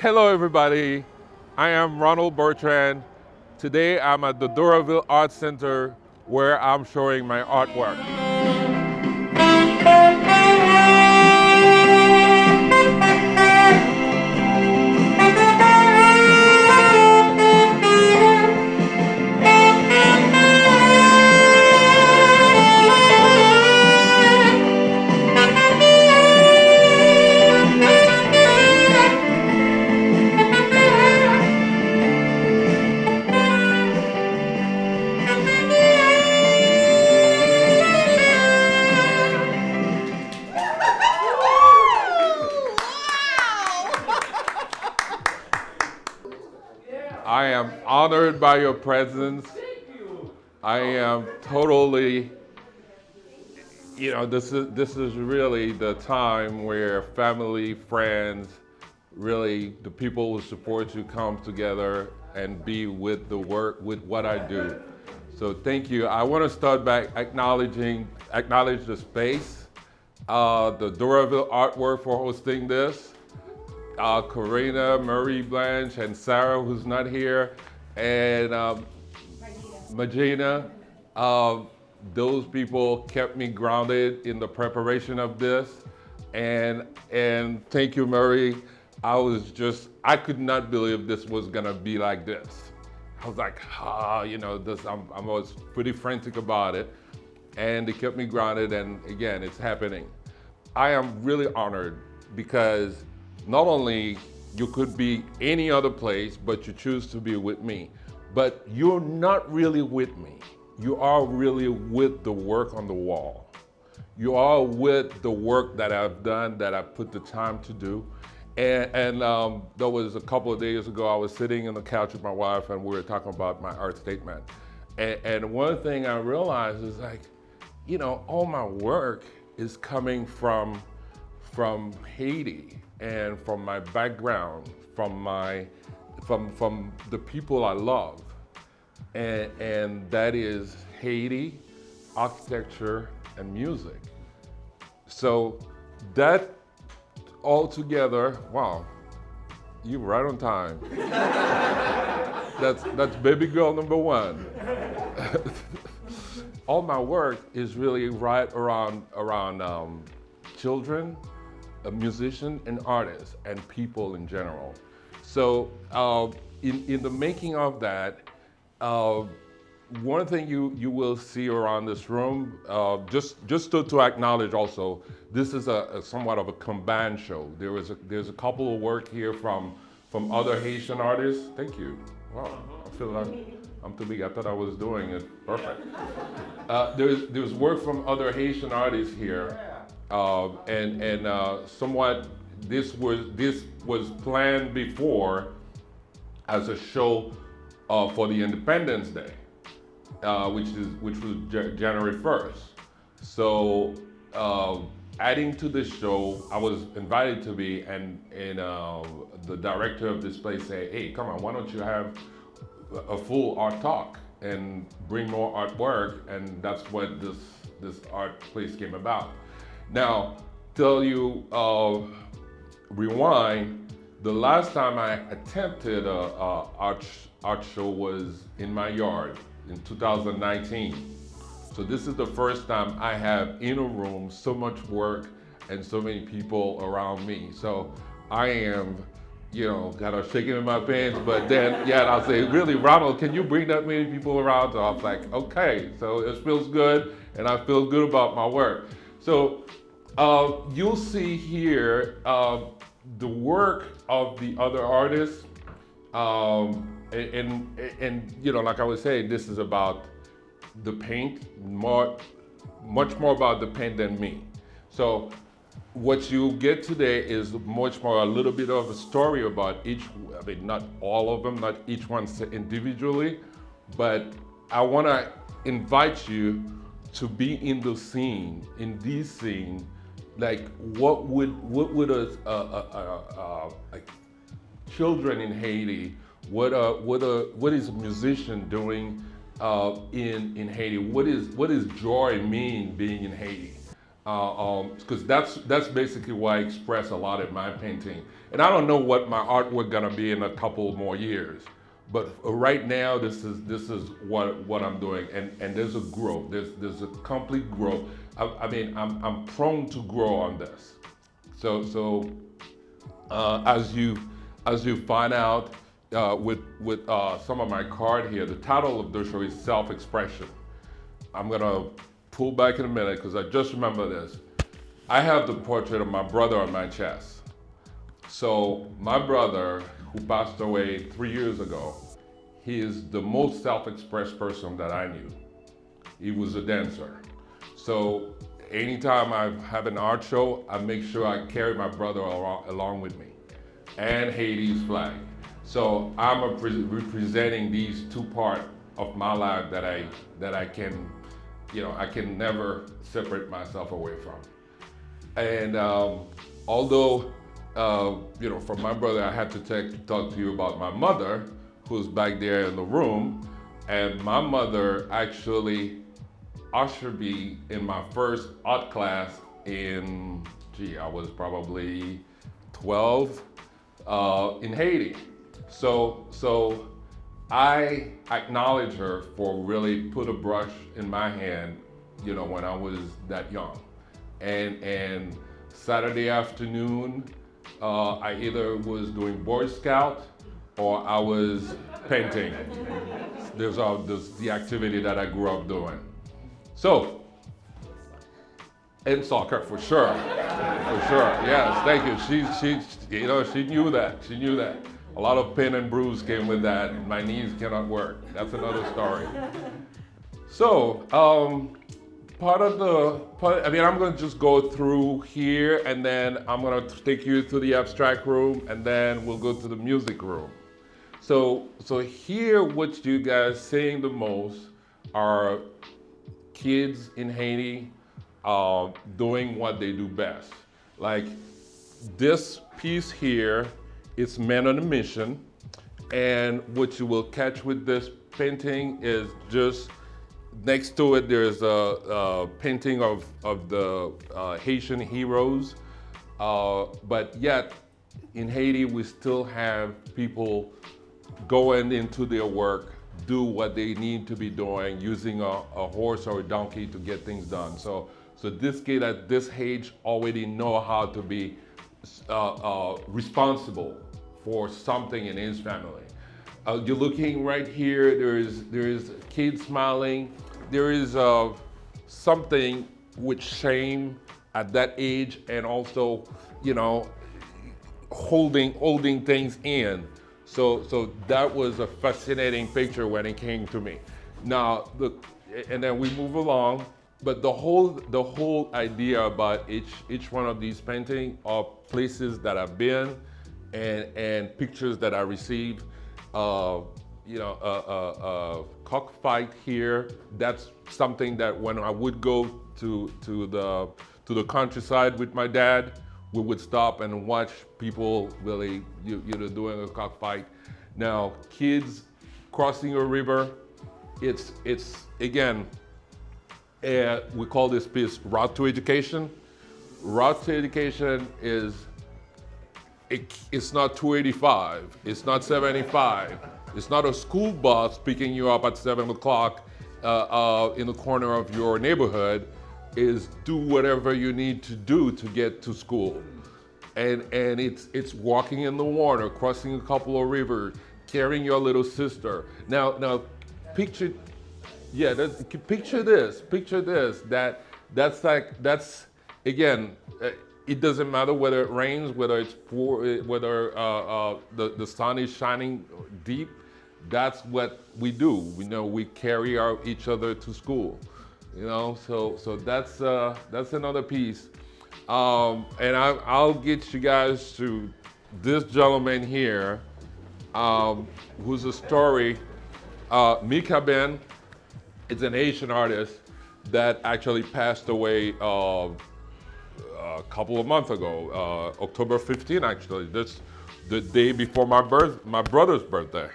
Hello, everybody. I am Ronald Bertrand. Today, I'm at the Doraville Art Center where I'm showing my artwork. I am honored by your presence. I am totally, this is really the time where family, friends, really the people who support you come together and be with the work, with what I do. So thank you. I want to start by acknowledge the space, the Doraville Artwork for hosting this, Karina, Marie Blanche, and Sarah, who's not here, and Magina. Those people kept me grounded in the preparation of this, and thank you, Marie. I could not believe this was gonna be like this. I was like, I was pretty frantic about it, and it kept me grounded. And again, it's happening. I am really honored because not only you could be any other place, but you choose to be with me. But you're not really with me. You are really with the work on the wall. You are with the work that I've done, that I put the time to do. And there was a couple of days ago, I was sitting on the couch with my wife and we were talking about my art statement. And one thing I realized is like, all my work is coming from Haiti and from my background, from the people I love. And that is Haiti, architecture, and music. So that all together, wow, you're right on time. That's baby girl number one. All my work is really right around children, a musician, and artists, and people in general. So in the making of that, one thing you will see around this room, just to acknowledge also, this is a somewhat of a combined show. There's a couple of work here from other Haitian artists. Thank you. Wow, I feel like I'm too big. I thought I was doing it perfect. There's work from other Haitian artists here, and somewhat this was planned before as a show for the Independence Day, which was January 1st. So adding to the show, I was invited to be, and the director of this place said, "Hey, come on, why don't you have a full art talk and bring more artwork?" And that's what this art place came about. Now, tell you, rewind. The last time I attempted a art show was in my yard in 2019. So this is the first time I have in a room so much work and so many people around me. So I am, kind of shaking in my pants, but then, yeah, I'll say, really, Ronald, can you bring that many people around? So I was like, okay, so it feels good, and I feel good about my work. So you'll see here the work of the other artists, and like I was saying, this is about the paint, much more about the paint than me. So what you get today is much more a little bit of a story about each, I mean, not all of them, not each one individually, but I want to invite you to be in the scene, in this scene, like what would like children in Haiti, what is a musician doing in Haiti? What is joy mean being in Haiti? Because that's basically what I express a lot in my painting. And I don't know what my artwork gonna be in a couple more years. But right now, this is what I'm doing, and there's a growth. There's a complete growth. I mean, I'm prone to grow on this. So as you find out with some of my card here, the title of the show is self-expression. I'm gonna pull back in a minute because I just remember this. I have the portrait of my brother on my chest. So my brother, who passed away 3 years ago, he is the most self-expressed person that I knew. He was a dancer. So anytime I have an art show, I make sure I carry my brother along with me, and Haiti's flag. So I'm representing these two parts of my life that I can, I can never separate myself away from. And although, from my brother, I had to talk to you about my mother, who's back there in the room. And my mother actually ushered me in my first art class I was probably 12 in Haiti. So I acknowledge her for really put a brush in my hand, when I was that young. And Saturday afternoon, I either was doing Boy Scout or I was painting. There's the activity that I grew up doing. So, and soccer for sure, Yes, thank you. She knew that. She knew that. A lot of pain and bruise came with that. My knees cannot work. That's another story. So, I'm going to just go through here, and then I'm going to take you to the abstract room, and then we'll go to the music room. So here, what you guys seeing the most are kids in Haiti doing what they do best. Like this piece here, it's Men on a Mission, and what you will catch with this painting is just next to it, there's a painting of the Haitian heroes, but yet in Haiti, we still have people going into their work, do what they need to be doing, using a horse or a donkey to get things done. So this kid at this age already know how to be responsible for something in his family. You're looking right here, there is kids smiling. There is something with shame at that age, and also, holding things in. So that was a fascinating picture when it came to me. Now, and then we move along, but the whole idea about each one of these paintings are places that I've been, and pictures that I received. Cockfight here. That's something that when I would go to the countryside with my dad, we would stop and watch people really doing a cockfight. Now, kids crossing a river, it's again, we call this piece Route to Education. Route to Education is, it's not 285, it's not 75, it's not a school bus picking you up at 7 o'clock in the corner of your neighborhood. Is do whatever you need to do to get to school. And it's walking in the water, crossing a couple of rivers, carrying your little sister. Now picture this, that's again, it doesn't matter whether it rains, whether it's whether the sun is shining deep. That's what we do. We carry each other to school. So that's another piece. And I'll get you guys to this gentleman here, who's a story. Mika Ben is an Haitian artist that actually passed away a couple of months ago, October 15, actually. That's the day before my brother's birthday.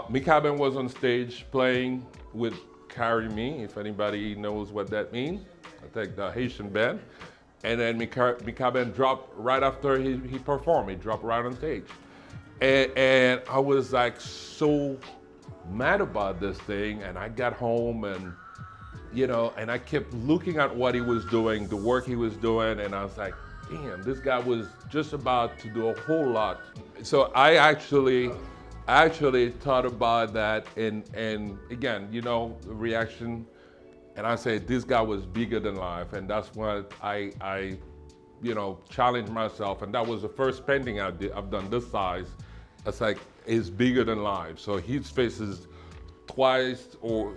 Mika Ben was on stage playing with Carry Me, if anybody knows what that means. I think the Haitian band. And then Mikaben dropped right after he performed. He dropped right on stage. And I was like so mad about this thing. And I got home and, and I kept looking at what he was doing, the work he was doing. And I was like, damn, this guy was just about to do a whole lot. So I actually thought about that and again, reaction. And I said, this guy was bigger than life. And that's what I challenged myself. And that was the first painting I've done this size. It's like, it's bigger than life. So his face is twice or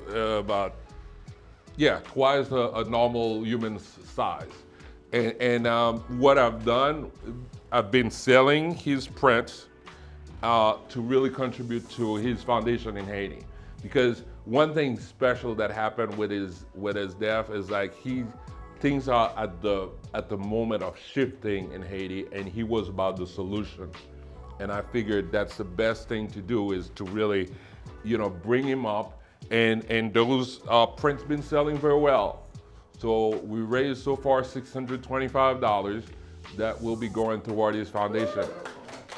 twice a normal human size. And what I've done, I've been selling his prints to really contribute to his foundation in Haiti. Because one thing special that happened with his death is like things are at the moment of shifting in Haiti, and he was about the solution. And I figured that's the best thing to do is to really, bring him up, and those prints been selling very well. So we raised so far $625 that will be going toward his foundation.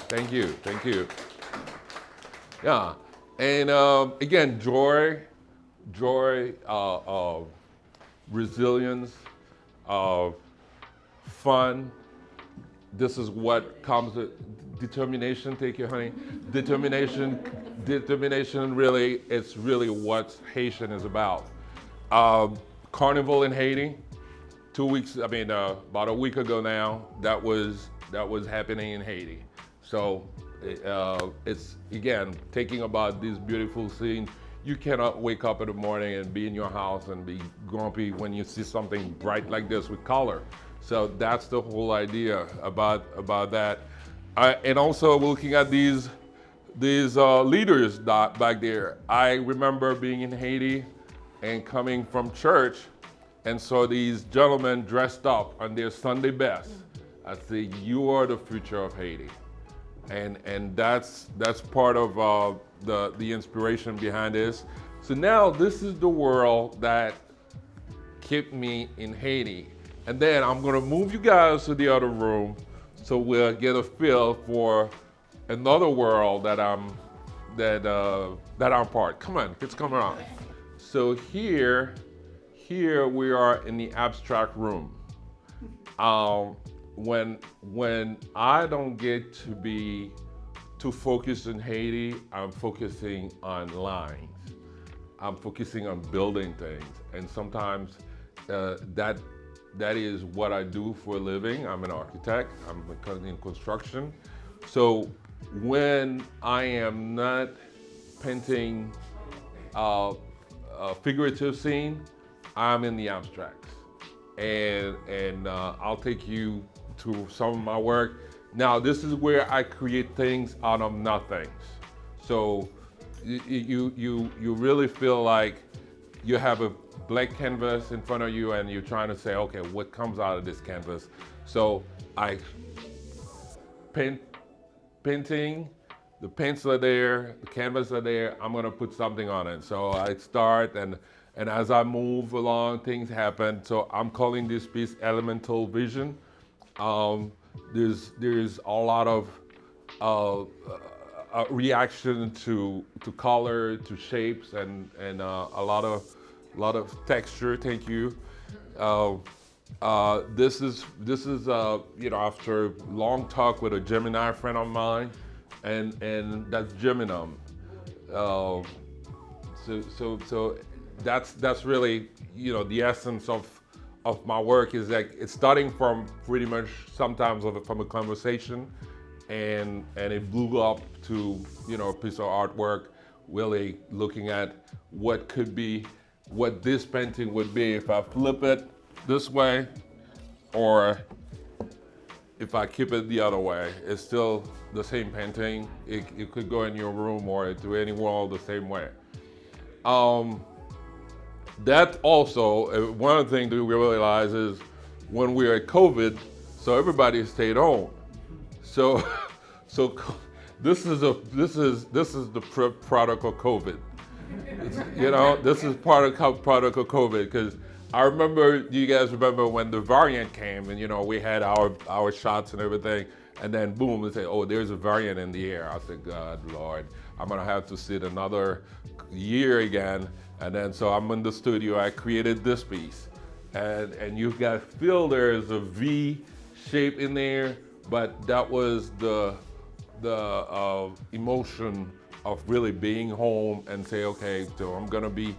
Thank you. Yeah, and again, joy, resilience, fun. This is what comes with determination. Take your honey. Determination. Really, it's really what Haitian is about. Carnival in Haiti. 2 weeks. About a week ago now. That was happening in Haiti. So it's again taking about this beautiful scene. You cannot wake up in the morning and be in your house and be grumpy when you see something bright like this with color. So that's the whole idea about that. And also looking at these leaders back there. I remember being in Haiti and coming from church and saw these gentlemen dressed up on their Sunday best. I say, you are the future of Haiti. And that's part of the inspiration behind this. So now this is the world that kept me in Haiti. And then I'm gonna move you guys to the other room so we'll get a feel for another world that I'm part. Come on, let's come around. So here we are in the abstract room. When I don't get to be too focused in Haiti, I'm focusing on lines. I'm focusing on building things. And sometimes that is what I do for a living. I'm an architect, I'm in construction. So when I am not painting a figurative scene, I'm in the abstracts. And I'll take you to some of my work. Now, this is where I create things out of nothing. So you really feel like you have a blank canvas in front of you and you're trying to say, okay, what comes out of this canvas? So I painting, the paints are there, the canvas are there, I'm gonna put something on it. So I start and as I move along, things happen. So I'm calling this piece Elemental Vision. There's a lot of reaction to color, to shapes, and a lot of texture. Thank you. This is after a long talk with a Gemini friend of mine, and that's Geminum. So that's really the essence of my work is like it's starting from pretty much sometimes from a conversation, and it blew up to a piece of artwork. Really looking at what this painting would be if I flip it this way, or if I keep it the other way. It's still the same painting. It could go in your room or to any wall the same way. That also, one of the things that we realize is when we were at COVID, so everybody stayed home. So this is the product of COVID. This is product of COVID because I remember, do you guys remember when the variant came and we had our shots and everything, and then boom, they say, oh, there's a variant in the air. I said, God, Lord, I'm gonna have to sit another year again. And then so I'm in the studio, I created this piece. And you guys feel there's a V shape in there, but that was the emotion of really being home and say, okay, so I'm gonna be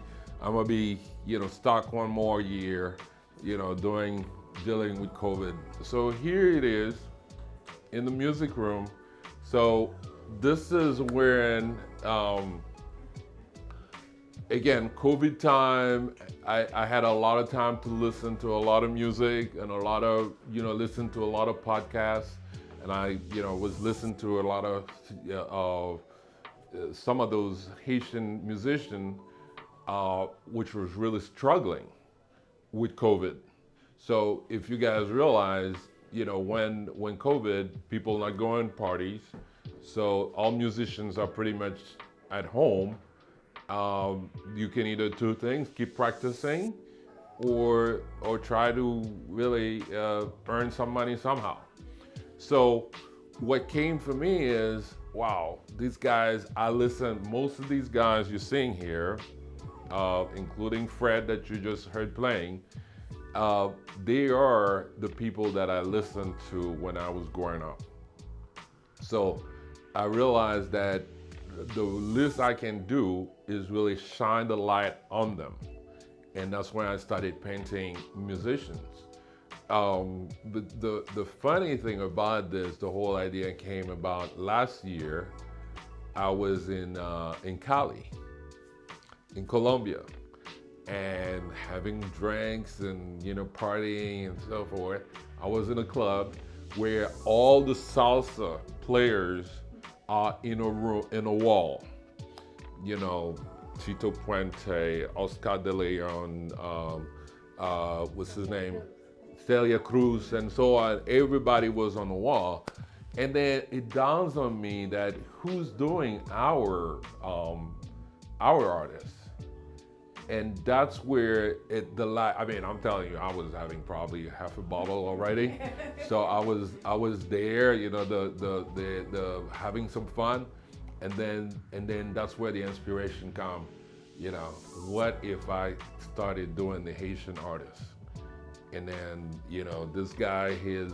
stuck one more year, dealing with COVID. So here it is in the music room. So this is when, again, COVID time, I had a lot of time to listen to a lot of music and listen to a lot of podcasts. And I, was listening to a lot of some of those Haitian musicians, which was really struggling with COVID. So if you guys realize, when COVID, people not going parties, so all musicians are pretty much at home. You can either do things, keep practicing, or try to really earn some money somehow. So what came for me is, wow, these guys, I listen, most of these guys you're seeing here, including Fred that you just heard playing, they are the people that I listened to when I was growing up. So I realized that the least I can do is really shine the light on them. And that's when I started painting musicians. The funny thing about this, the whole idea came about last year. I was in Cali, in Colombia, and having drinks and partying and so forth. I was in a club where all the salsa players are in a room, in a wall. Tito Puente, Oscar de Leon, what's his name? Celia Cruz, and so on. Everybody was on the wall. And then it dawns on me that who's doing our artists? And that's where I'm telling you, I was having probably half a bottle already. So I was there, the having some fun, and then that's where the inspiration come. What if I started doing the Haitian artists? And then this guy is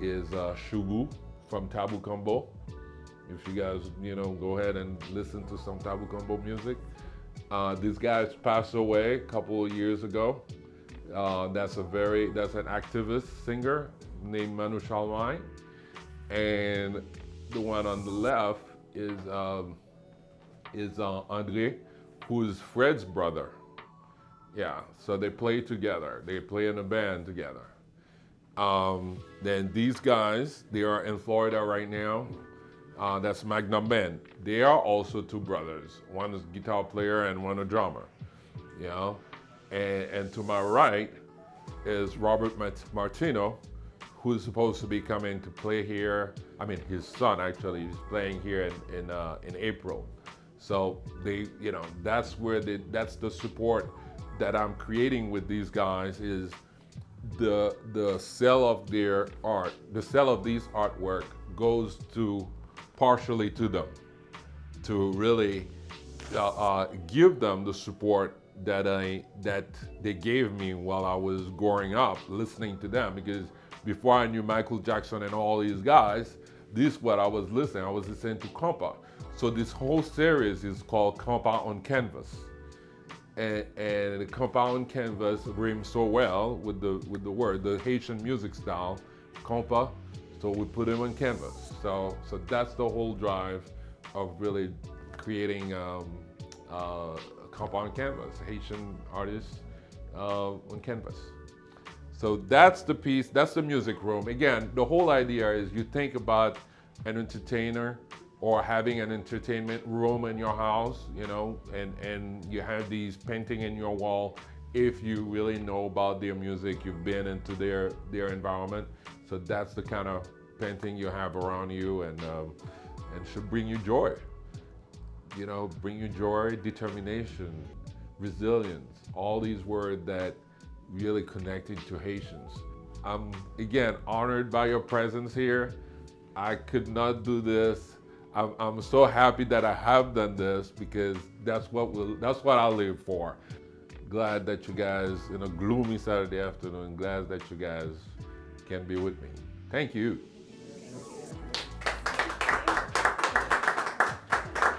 Shubu from Tabu Combo. If you guys go ahead and listen to some Tabu Combo music. This guy's passed away a couple of years ago. That's an activist singer named Manu Chalmai. And the one on the left is Andre, who is Fred's brother. Yeah, so they play together. They play in a band together. Then these guys, they are in Florida right now. That's Magnum Band. They are also two brothers. One is a guitar player and one a drummer. And to my right is Robert Martino, who's supposed to be coming to play here. I mean, his son actually is playing here in April. So that's the support that I'm creating with these guys is the sale of their art, the sale of these artwork goes to partially to them, to really give them the support that they gave me while I was growing up, listening to them. Because before I knew Michael Jackson and all these guys, this is what I was listening. I was listening to compa. So this whole series is called Compa on Canvas, and the compa on canvas rhymes so well with the word, the Haitian music style, compa. So we put him on canvas. So that's the whole drive of really creating compa on canvas, Haitian artists on canvas. So that's the piece, that's the music room. Again, the whole idea is you think about an entertainer or having an entertainment room in your house, and you have these painting in your wall. If you really know about their music, you've been into their environment. So that's the kind of painting you have around you, and should bring you joy. Bring you joy, determination, resilience, all these words that really connecting to Haitians. I'm again honored by your presence here. I could not do this. I'm so happy that I have done this because that's what I live for. Glad that you guys, in a gloomy Saturday afternoon, glad that you guys can be with me. Thank you.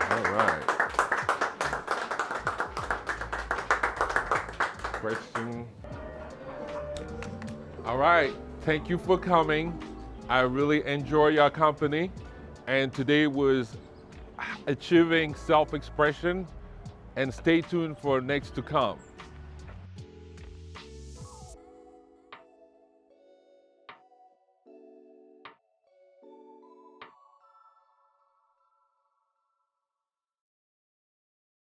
All right. Question. All right. Thank you for coming. I really enjoy your company. And today was achieving self-expression. And stay tuned for next to come.